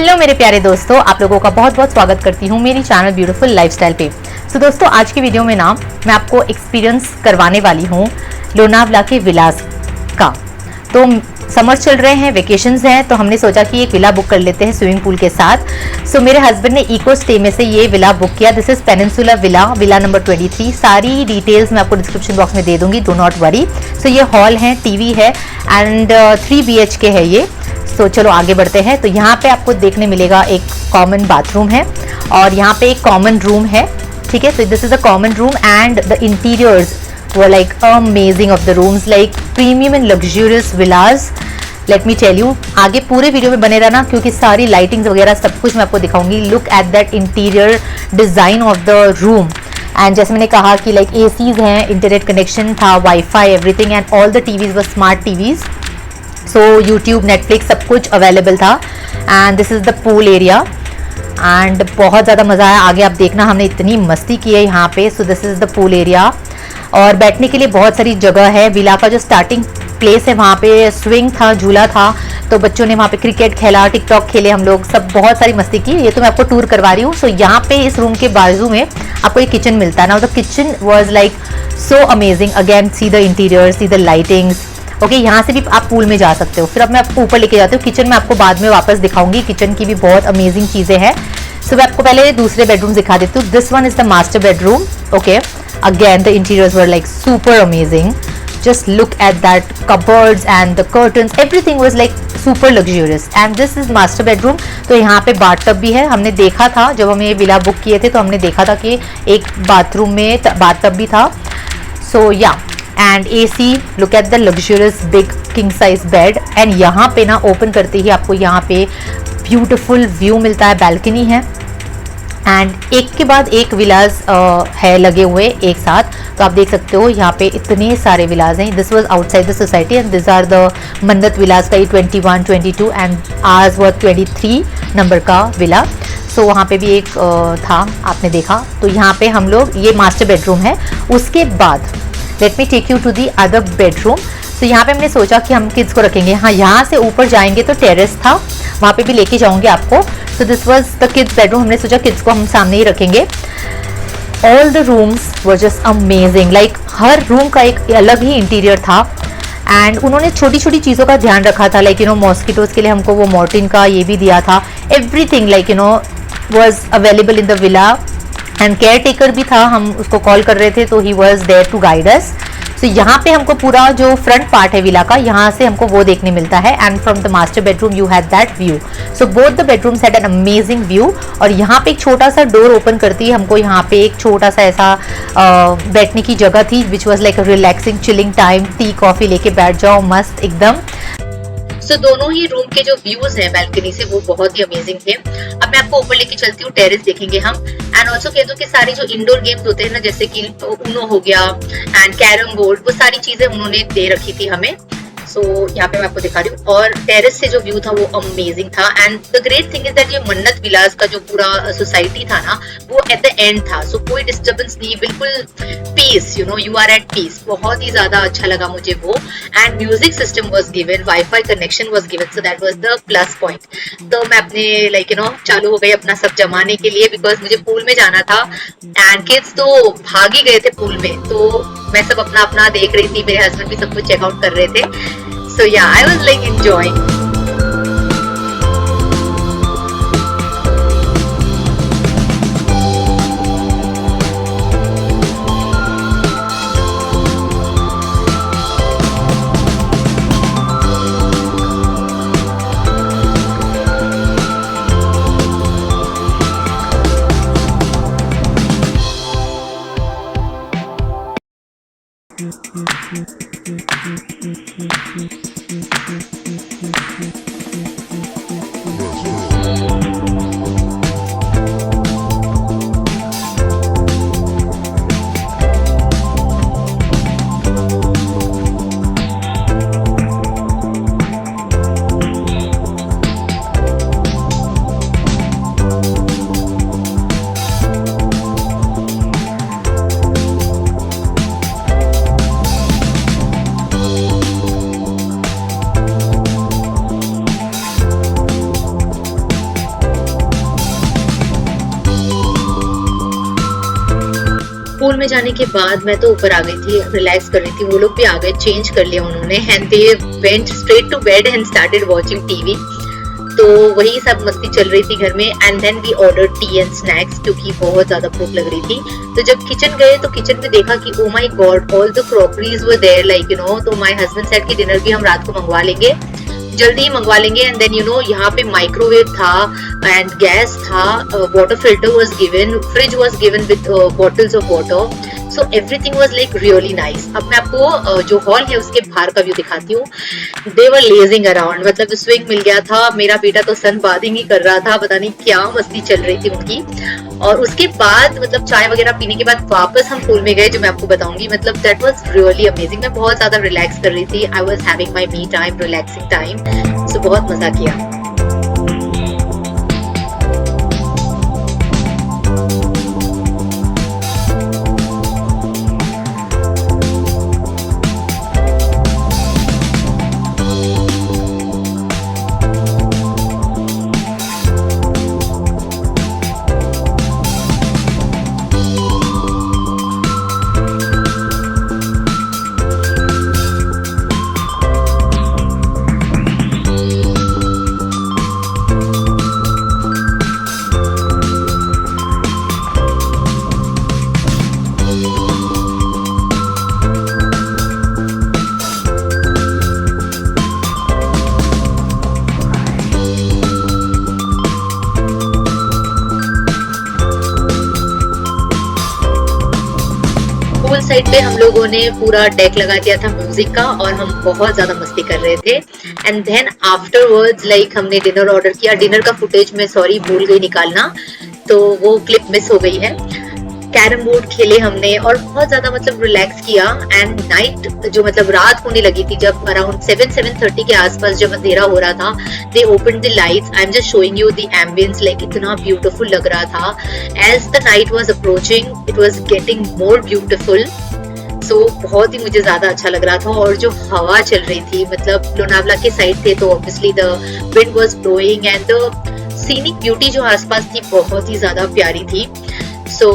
Hello मेरे प्यारे दोस्तों, आप लोगों का बहुत बहुत स्वागत करती हूँ मेरी चैनल ब्यूटीफुल लाइफस्टाइल पे। सो दोस्तों, आज की वीडियो में ना मैं आपको एक्सपीरियंस करवाने वाली हूँ लोनावला के विलास का। तो समर चल रहे हैं, वेकेशंस हैं, तो हमने सोचा कि एक विला बुक कर लेते हैं स्विमिंग पूल के साथ। सो मेरे हस्बैंड ने इको स्टे में से ये विला बुक किया। This is peninsula villa, villa number 23। सारी डिटेल्स मैं आपको डिस्क्रिप्शन बॉक्स में दे दूंगी, डो नॉट वरी। सो ये हॉल है, टीवी है एंड 3 BHK है ये। तो चलो आगे बढ़ते हैं। तो यहाँ पे आपको देखने मिलेगा एक कॉमन बाथरूम है और यहाँ पे एक कॉमन रूम है, ठीक है। तो this is a common room and the interiors were like amazing of the rooms, like premium and luxurious villas. Let me tell you, आगे पूरे वीडियो में बने रहना क्योंकि सारी लाइटिंग्स वगैरह सब कुछ मैं आपको दिखाऊंगी। Look at that interior design of the room. And जैसे मैंने कहा कि लाइक एसीज हैं, इंटरनेट कनेक्शन था, wifi, everything, and all the TVs were smart TVs. So YouTube, Netflix सब कुछ अवेलेबल था। And this is the pool area and बहुत ज़्यादा मज़ा आया। आगे आप देखना, हमने इतनी मस्ती की है यहाँ पे। So this is the pool area और बैठने के लिए बहुत सारी जगह है। विला का जो स्टार्टिंग प्लेस है वहाँ पे स्विंग था, झूला था, तो बच्चों ने वहाँ पे क्रिकेट खेला, टिकटॉक खेले, हम लोग सब बहुत सारी मस्ती की। ये तो मैं आपको टूर करवा रही हूँ। सो यहाँ पे इस रूम के बाजू में आपको एक किचन मिलता है ना। The kitchen was like so amazing. Again see the interior, see the lightings. Okay, यहाँ से भी आप पूल में जा सकते हो। फिर अब मैं आपको ऊपर लेके जाती हूँ। किचन में आपको बाद में वापस दिखाऊंगी, किचन की भी बहुत अमेजिंग चीज़ें हैं। सो मैं आपको पहले दूसरे बेडरूम दिखा देती हूँ। This one is the master bedroom. Okay, again the interiors were like super amazing. Just look at that cupboards and the curtains, everything was like super luxurious. And this is master bedroom. तो यहाँ पे bathtub भी है। हमने देखा था जब हम ये विला बुक किए थे तो हमने देखा था कि एक बाथरूम में बाथटब भी था। सो या and AC, look at the luxurious big king size bed. And यहाँ पे ना ओपन करते ही आपको यहाँ पे ब्यूटीफुल व्यू मिलता है, बैल्कनी है एंड एक के बाद एक विलास है लगे हुए एक साथ। तो आप देख सकते हो यहाँ पे इतने सारे विलास हैं। This was outside the society and this are the Mannat villas का, ये 21, 22 एंड आर्स वर 23 नंबर का विला। सो वहाँ पे भी एक था, आपने देखा। तो यहाँ पे हम लोग, ये मास्टर बेडरूम है। उसके बाद let me take you to the other bedroom. तो यहाँ पे हमने सोचा कि हम किड्स को रखेंगे। हाँ, यहाँ से ऊपर जाएंगे तो टेरेस था, वहाँ पे भी लेके जाऊंगी आपको। So this was the kids bedroom. हमने सोचा किड्स को हम सामने ही रखेंगे। All the rooms were just amazing, like her room का एक अलग ही इंटीरियर था एंड उन्होंने छोटी छोटी चीज़ों का ध्यान रखा था। लाइक मॉस्किटोज के लिए हमको वो मॉर्टिन का ये भी दिया था। Everything like was available in the villa and caretaker भी था। हम उसको कॉल कर रहे थे तो ही was there to guide us. So यहाँ पे हमको पूरा जो फ्रंट पार्ट है विला का, यहाँ से हमको वो देखने मिलता है and from the master bedroom you had that view. So both the bedrooms had an amazing view. और यहाँ पे एक छोटा सा डोर ओपन करती है हमको, यहाँ पे एक छोटा सा ऐसा बैठने की जगह थी which was like relaxing chilling time. Tea coffee लेके बैठ जाओ मस्त एकदम। सो दोनों ही रूम के जो व्यूज हैं बैल्कनी से वो बहुत ही अमेजिंग थे। अब मैं आपको ऊपर लेके चलती हूँ, टेरेस देखेंगे हम। एंड ऑल्सो कह दो कि सारी जो इंडोर गेम्स होते हैं ना, जैसे कि ऊनो हो गया एंड कैरम बोर्ड, वो सारी चीजें उन्होंने दे रखी थी हमें। सो यहाँ पे मैं आपको दिखा रही हूँ। और टेरेस से जो व्यू था वो अमेजिंग था। And the great thing is that ये मन्नत विलास का जो पूरा सोसाइटी था ना, वो एट द एंड था। सो कोई डिस्टर्बेंस नहीं, बिल्कुल peace, you are at peace. बहुत ही ज्यादा अच्छा लगा मुझे वो। And music system was given, wifi connection was given, so that was the plus point. तो मैं अपने लाइक चालू हो गई अपना सब जमाने के लिए, बिकॉज मुझे पूल में जाना था एंड किड्स तो भाग ही गए थे पूल में। तो मैं सब अपना अपना देख रही थी, मेरे हस्बैंड भी सब कुछ चेकआउट कर रहे थे। So yeah, I was like enjoying. Pool में जाने के बाद मैं तो ऊपर आ गई थी, रिलैक्स कर रही थी, वो लोग भी आ गए, चेंज कर लिया उन्होंने and they went straight to bed and started watching TV. तो वही सब मस्ती चल रही थी घर में and then we order tea and snacks क्योंकि बहुत ज्यादा भूख लग रही थी। तो जब किचन गए तो किचन में देखा कि oh my god all the crockeries were there like you know. तो माय हस्बैंड सेड कि डिनर भी हम रात को मंगवा लेंगे, जल्दी ही मंगवा लेंगे। एंड देन यू नो यहाँ पे माइक्रोवेव था एंड गैस था, water filter was given, fridge was given with bottles of water, so everything was like really nice. अब मैं आपको जो हॉल है उसके बाहर का व्यू दिखाती हूँ। दे वर लेजिंग अराउंड, मतलब स्विंग मिल गया था, मेरा बेटा तो सन बाथिंग ही कर रहा था, पता नहीं क्या मस्ती चल रही थी उनकी। और उसके बाद मतलब चाय वगैरह पीने के बाद वापस हम पूल में गए, जो मैं आपको बताऊंगी। मतलब दैट वाज रियली अमेजिंग। मैं बहुत ज्यादा रिलैक्स कर रही थी, I was having my me time, relaxing time, so बहुत मजा किया। पूल साइड पे हम लोगों ने पूरा डेक लगा दिया था म्यूजिक का और हम बहुत ज्यादा मस्ती कर रहे थे। एंड देन आफ्टरवर्ड्स लाइक हमने डिनर ऑर्डर किया। डिनर का फुटेज में सॉरी भूल गई निकालना, तो वो क्लिप मिस हो गई है। कैरम बोर्ड खेले हमने और बहुत ज्यादा मतलब रिलैक्स किया। एंड नाइट जो मतलब रात होने लगी थी, जब अराउंड 7-7:30 के आसपास जब अंधेरा हो रहा था, they open the lights. I am just showing you the ambience, like इतना ब्यूटीफुल लग रहा था। As the night was approaching it was getting more beautiful, so बहुत ही मुझे ज्यादा अच्छा लग रहा था। और जो हवा चल रही थी, मतलब लोनावला के साइड थे तो obviously the wind was blowing and the scenic beauty जो आसपास थी बहुत ही ज्यादा प्यारी थी। सो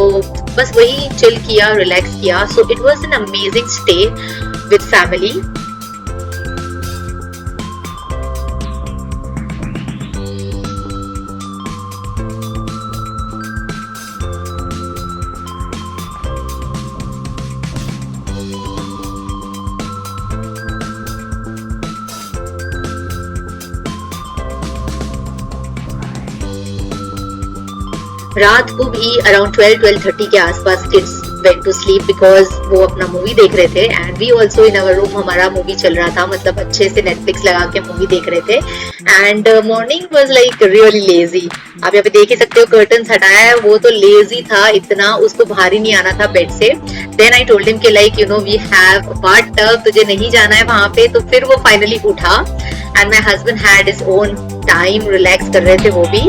बस वही चिल किया, रिलैक्स किया। So it was an amazing stay with family. रात को भी अराउंड 12-12:30 के आसपास kids went to sleep because वो अपना मूवी देख रहे थे and we also in our room हमारा मूवी चल रहा था, मतलब अच्छे से नेटफ्लिक्स लगा के मूवी देख रहे थे। And morning was like really lazy. आप यहाँ पे देख ही सकते हो कर्टन हटाया है, वो तो लेजी था इतना, उसको बाहर ही नहीं आना था बेड से। देन आई टोल्ड हिम कि like you know we have a bathtub, तुझे नहीं जाना है वहां पे। तो फिर वो फाइनली उठा and my husband had his own time, relax कर रहे थे वो भी।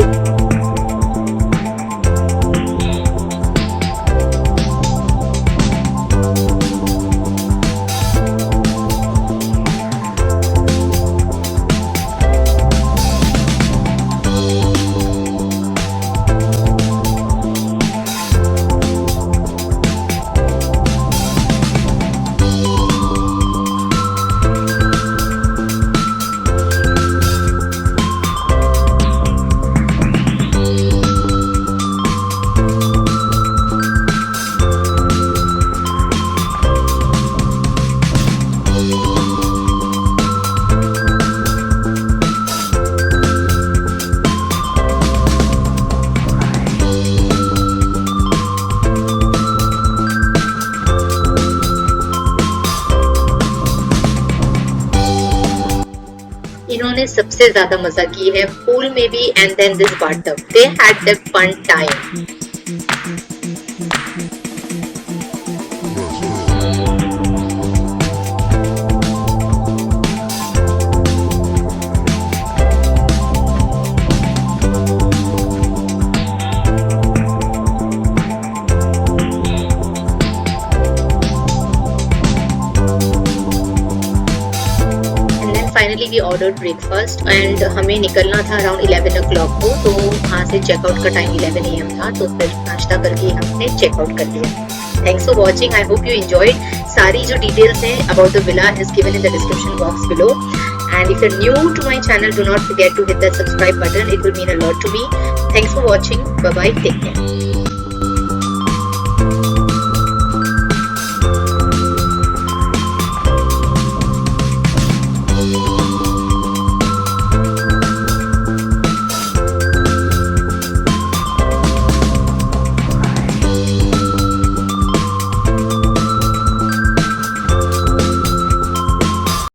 इन्होंने सबसे ज्यादा मजा की है पूल में भी and then this bathtub, they had there fun time. Finally we order breakfast and हमें निकलना था अराउंड 11 o'clock को, तो वहाँ से चेकआउट का टाइम 11 AM था, तो फिर नाश्ता करके हमने चेकआउट कर लिया। Thanks for watching, I hope you enjoyed. सारी जो डिटेल्स हैं about the villa is given in the description box below. And if you're new to my channel, do not forget to hit that subscribe button. It will mean a lot to me. Thanks for watching. Bye bye. Take care.